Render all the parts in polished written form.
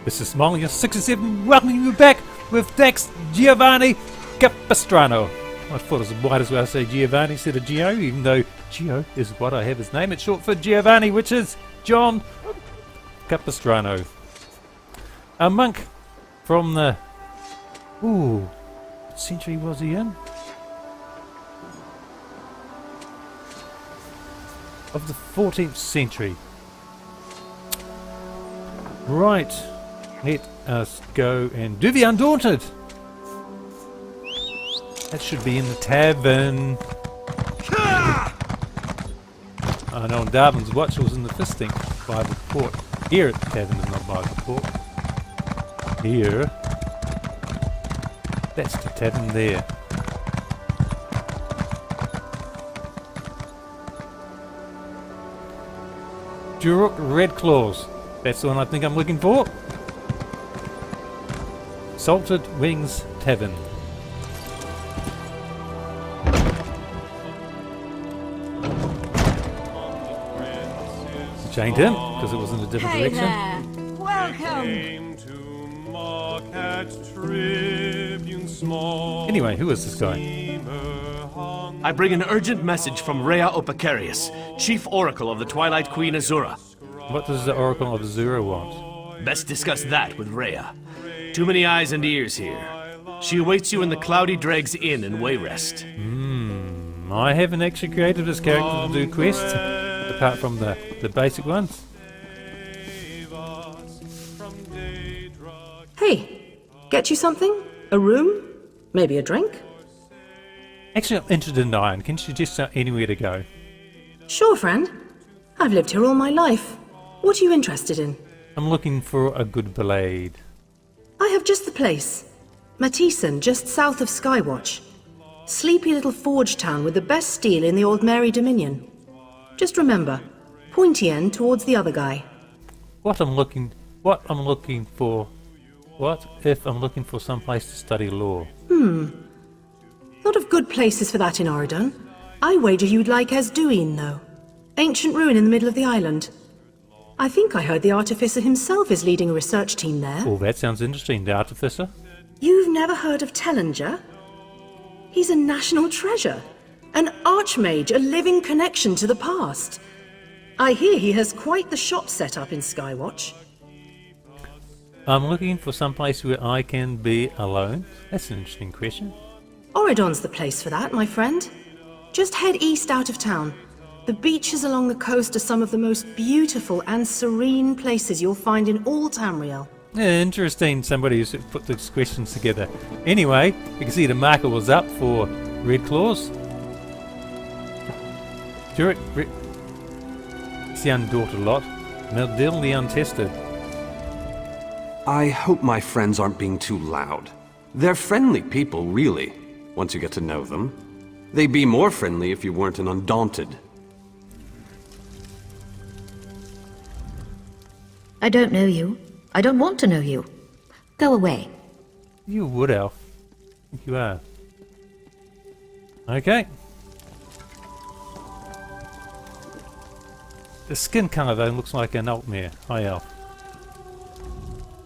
This is Smollinger 67 welcoming you back with Dax Gio Capistrano. I thought it might as well say Giovanni instead of Gio, even though Gio is what I have his name. It's short for Giovanni, which is John Capistrano. A monk from the... Ooh, what century was he in? Of the 14th century. Right, let us go and do the Undaunted. That should be in the tavern. I know on Darwin's watch it was in the fisting by the port. Here at the tavern is not by the port. Here. That's the tavern there. Durok Red Claws. That's the one I think I'm looking for. Salted Wings Tavern. Which ain't him, because it was in a different direction. There. Welcome. Anyway, who is this guy? I bring an urgent message from Rhea Opacarius, Chief Oracle of the Twilight Queen Azura. What does the Oracle of Azura want? Best discuss that with Rhea. Too many eyes and ears here. She awaits you in the Cloudy Dregs Inn in Wayrest. I haven't actually created this character to do quests, apart from the basic ones. Hey, get you something? A room? Maybe a drink? Actually, I'm interested in Iron. Can you suggest anywhere to go? Sure, friend. I've lived here all my life. What are you interested in? I'm looking for a good blade. I have just the place. Matheson, just south of Skywatch. Sleepy little forge town with the best steel in the old Mary Dominion. Just remember, pointy end towards the other guy. What if I'm looking for some place to study law? Lot of good places for that in Oregon. I wager you'd like Esduin, though. Ancient ruin in the middle of the island. I think I heard the Artificer himself is leading a research team there. Oh, that sounds interesting. The Artificer? You've never heard of Tellinger? He's a national treasure. An archmage, a living connection to the past. I hear he has quite the shop set up in Skywatch. I'm looking for some place where I can be alone. That's an interesting question. Oredon's the place for that, my friend. Just head east out of town. The beaches along the coast are some of the most beautiful and serene places you'll find in all Tamriel. Yeah, interesting, somebody who's put these questions together. Anyway, you can see the marker was up for Red Claws. It's the Undaunted lot. Meldil the Untested. I hope my friends aren't being too loud. They're friendly people, really, once you get to know them. They'd be more friendly if you weren't an Undaunted. I don't know you. I don't want to know you. Go away. You a wood elf. I think you are. Okay. The skin colour though looks like an Altmere. High elf.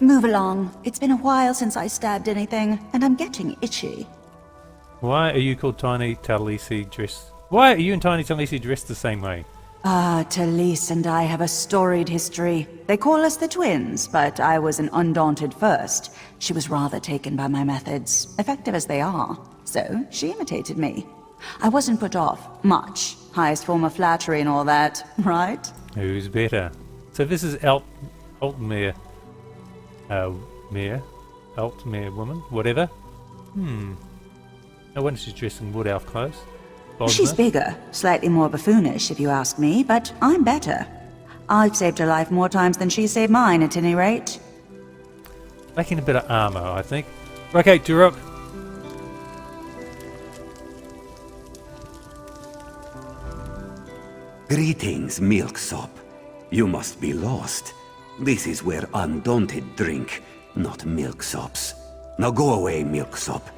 Move along. It's been a while since I stabbed anything, and I'm getting itchy. Why are you called Tiny Talisi dressed? Why are you and Tiny Talisi dressed the same way? Talise and I have a storied history. They call us the twins, but I was an Undaunted first. She was rather taken by my methods, effective as they are. So, she imitated me. I wasn't put off, much. Highest form of flattery and all that, right? Who's better? So this is Altmere. Altmere woman, whatever. No wonder she's dressed in wood elf clothes. She's bigger, slightly more buffoonish if you ask me, but I'm better. I've saved her life more times than she saved mine, at any rate. Making a bit of armour, I think. Okay, Durok. Greetings, Milksop. You must be lost. This is where Undaunted drink, not Milksops. Now go away, Milksop.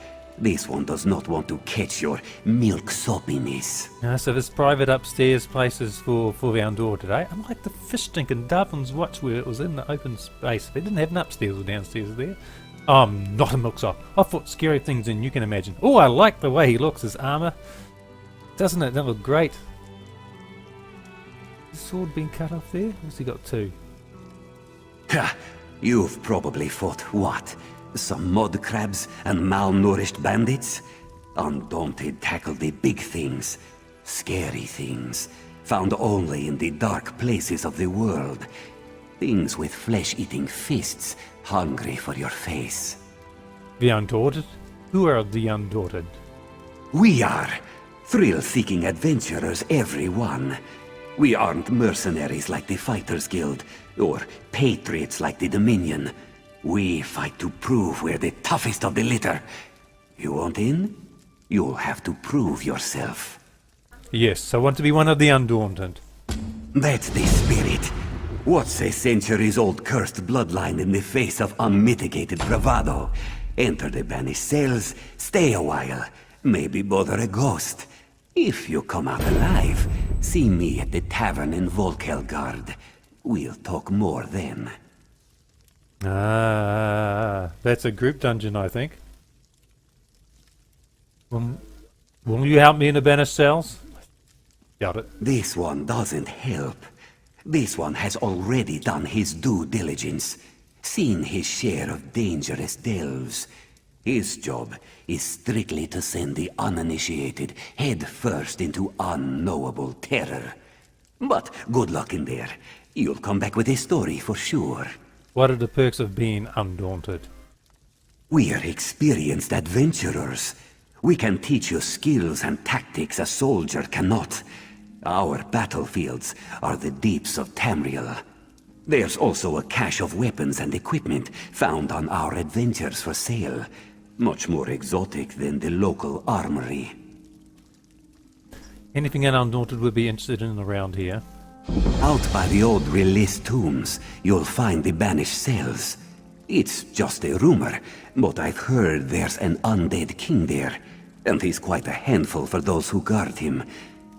This one does not want to catch your milk soppiness. So this private upstairs places for the Undaunted, eh? I'm like the fish tank in Darwin's Watch where it was in the open space. They didn't have an upstairs or downstairs there. Not a milksop. I thought scary things in you can imagine. Oh, I like the way he looks, his armour. Doesn't it? That look great. His sword being cut off there? What's he got two? Ha! You've probably fought what? Some mud crabs and malnourished bandits? Undaunted tackle the big things. Scary things. Found only in the dark places of the world. Things with flesh-eating fists, hungry for your face. The Undaunted? Who are the Undaunted? We are. Thrill-seeking adventurers, every one. We aren't mercenaries like the Fighters Guild, or patriots like the Dominion. We fight to prove we're the toughest of the litter. You want in? You'll have to prove yourself. Yes, I want to be one of the Undaunted. That's the spirit. What's a centuries-old cursed bloodline in the face of unmitigated bravado? Enter the banished cells, stay a while, maybe bother a ghost. If you come out alive, see me at the tavern in Volkelgard. We'll talk more then. That's a group dungeon, I think. Will you help me in the banished cells? Doubt it. This one doesn't help. This one has already done his due diligence, seen his share of dangerous delves. His job is strictly to send the uninitiated head first into unknowable terror. But good luck in there. You'll come back with a story for sure. What are the perks of being Undaunted? We're experienced adventurers. We can teach you skills and tactics a soldier cannot. Our battlefields are the deeps of Tamriel. There's also a cache of weapons and equipment found on our adventures for sale. Much more exotic than the local armory. Anything an Undaunted would be interested in around here? Out by the old release tombs, you'll find the banished cells. It's just a rumor, but I've heard there's an undead king there, and he's quite a handful for those who guard him.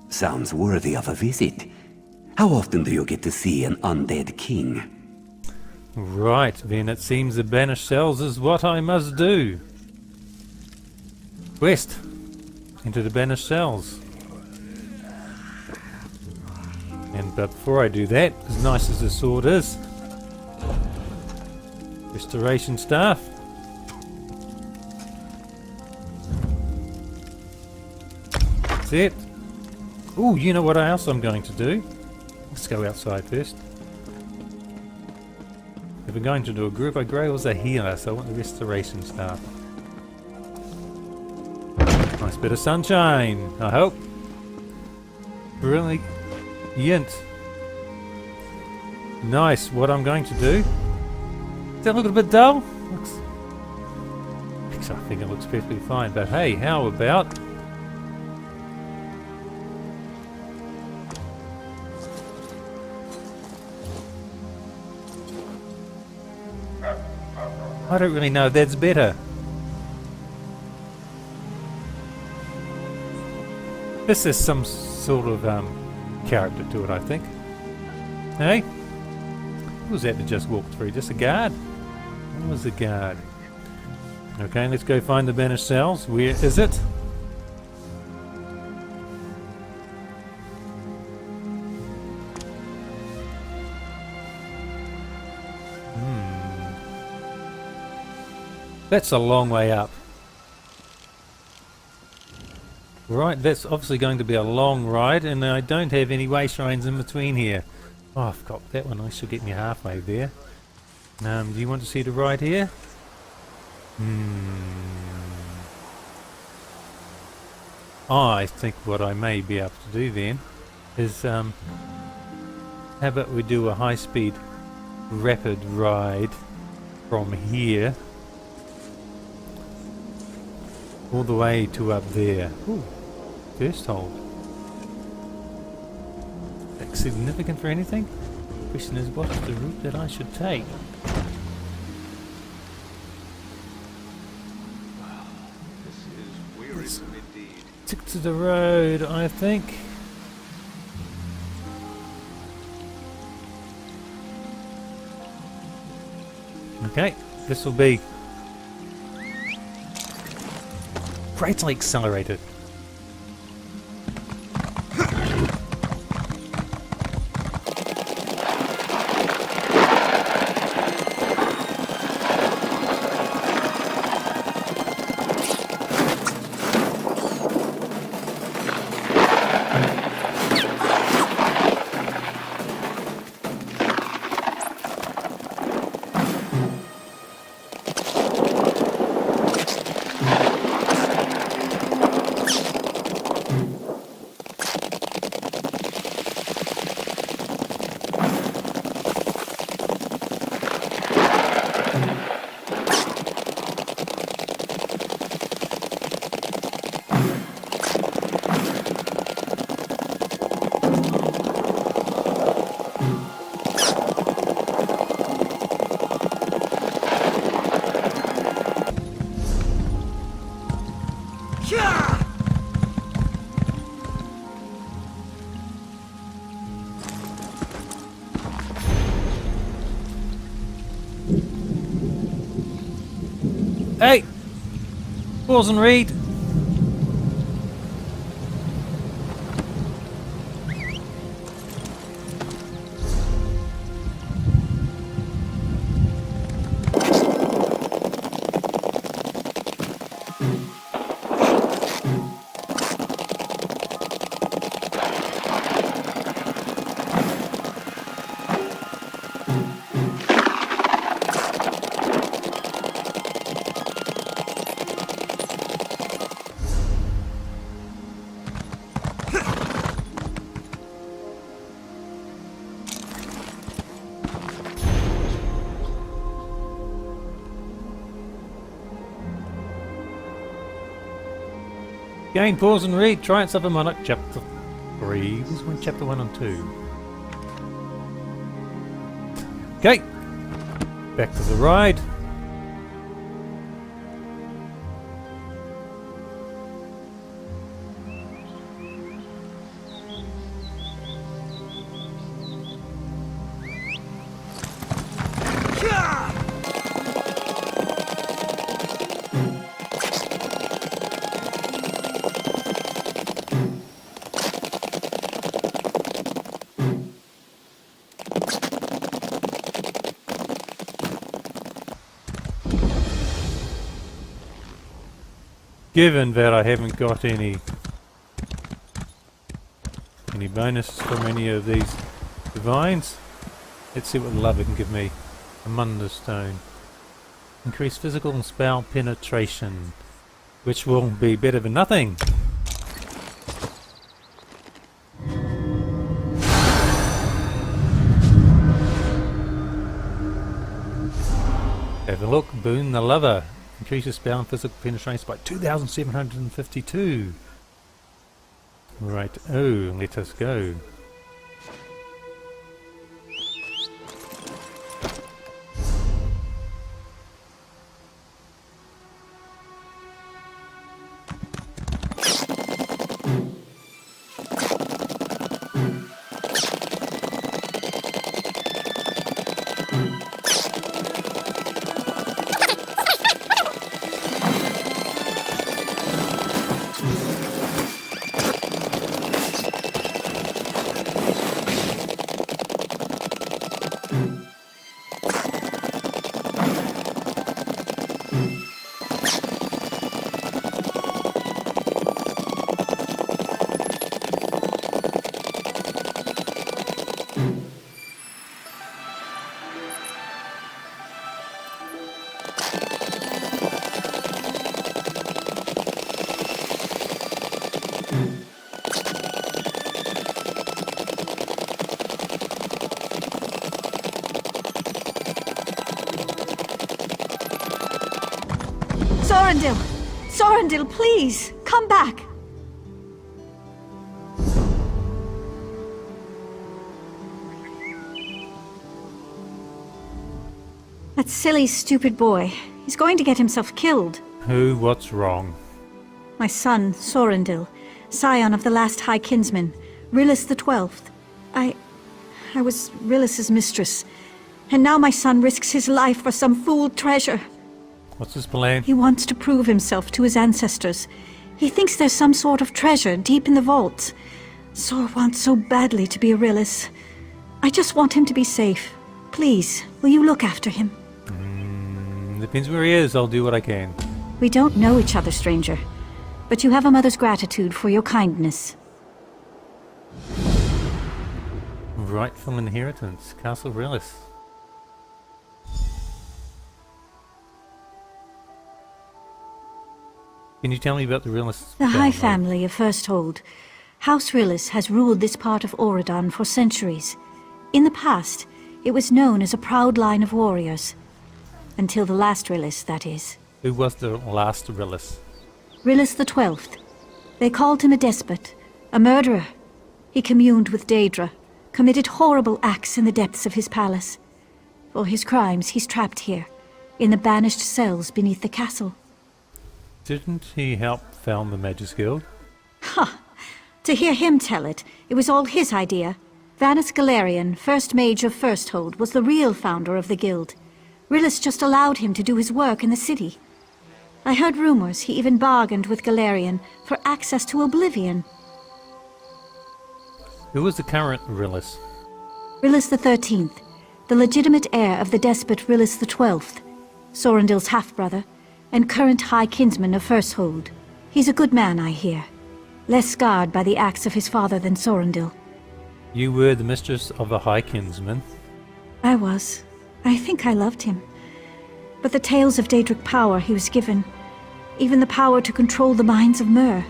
Sounds worthy of a visit. How often do you get to see an undead king? Right, then it seems the banished cells is what I must do. West, into the banished cells. But before I do that, as nice as this sword is, restoration staff. That's it. Ooh, you know what else I'm going to do? Let's go outside first. If we're going to do a group, I grow as a healer, so I want the restoration staff. Nice bit of sunshine, I hope. Brilliant. Nice. What I'm going to do. Does that look a bit dull? I think it looks perfectly fine. But hey, how about I don't really know if that's better. This is some sort of character to it, I think. Hey? Who was that that just walked through? Just a guard? Who was the guard? Okay, let's go find the banished cells. Where is it? That's a long way up. Right, that's obviously going to be a long ride, and I don't have any way shrines in between here. Oh, I've got that one. I should get me halfway there. Do you want to see the ride here? I think what I may be able to do then is, how about we do a high-speed rapid ride from here all the way to up there. Ooh, first hold. That's significant for anything? Question is, what is the route that I should take? Stick to the road, I think. Okay, this will be greatly accelerated. Hey! Pause and read. Again, pause and read. Triumphs of a Monarch, Chapter 3. This one, Chapter 1 and 2. Okay. Back to the ride. Given that I haven't got any bonuses from any of these divines, let's see what love it can give me. A Munda Stone. Increase physical and spell penetration, which will be better than nothing. Have a look, Boon the Lover. Increases spell and physical penetration by 2,752. Right, oh, let us go. Sorrendil! Sorrendil, please! Come back! That silly, stupid boy. He's going to get himself killed. Who? What's wrong? My son, Sorendil, scion of the last High Kinsman, Rillis the 12th. I was Rillis's mistress, and now my son risks his life for some fooled treasure. What's his plan? He wants to prove himself to his ancestors. He thinks there's some sort of treasure deep in the vaults. Sor wants so badly to be a Rillis. I just want him to be safe. Please, will you look after him? Depends where he is. I'll do what I can. We don't know each other, stranger, but you have a mother's gratitude for your kindness. Rightful Inheritance, Castle Rillis. Can you tell me about the Rillis? The High Family of First Hold. House Rillis has ruled this part of Auradon for centuries. In the past, it was known as a proud line of warriors. Until the last Rillis, that is. Who was the last Rillis? Rillis the 12th. They called him a despot, a murderer. He communed with Daedra, committed horrible acts in the depths of his palace. For his crimes, he's trapped here, in the banished cells beneath the castle. Didn't he help found the Magus Guild? Ha! To hear him tell it, it was all his idea. Vanus Galarian, first mage of Firsthold, was the real founder of the guild. Rillis just allowed him to do his work in the city. I heard rumors he even bargained with Galarian for access to Oblivion. Who was the current Rillis? Rillis the 13th, the legitimate heir of the despot Rillis the 12th, Sorendil's half-brother, and current High Kinsman of Firsthold. He's a good man, I hear. Less scarred by the acts of his father than Sorendil. You were the mistress of a High Kinsman. I was. I think I loved him. But the tales of Daedric power he was given, even the power to control the minds of Myr.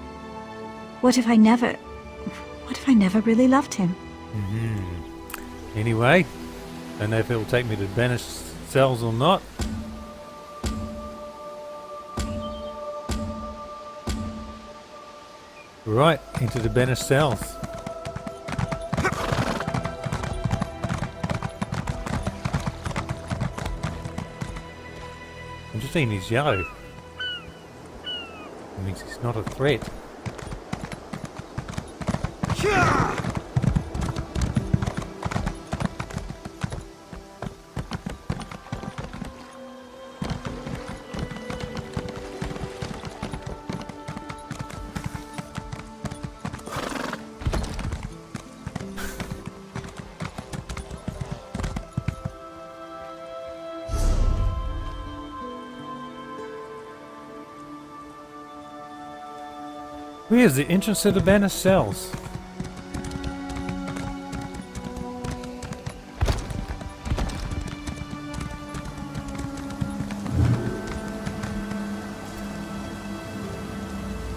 What if I never really loved him? Anyway, don't know if it will take me to banished cells or not. Right, into the banished cells. I'm just seeing he's yellow. That means he's not a threat. Where's the entrance to the banished cells?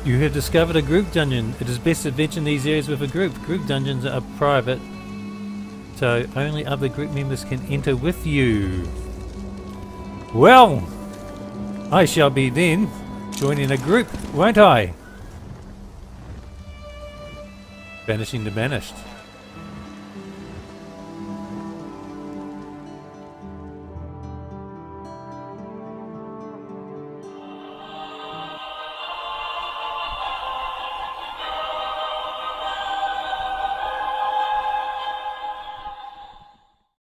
You have discovered a group dungeon. It is best to venture in these areas with a group. Group dungeons are private, so only other group members can enter with you. Well, I shall be then joining a group, won't I? Banishing the banished.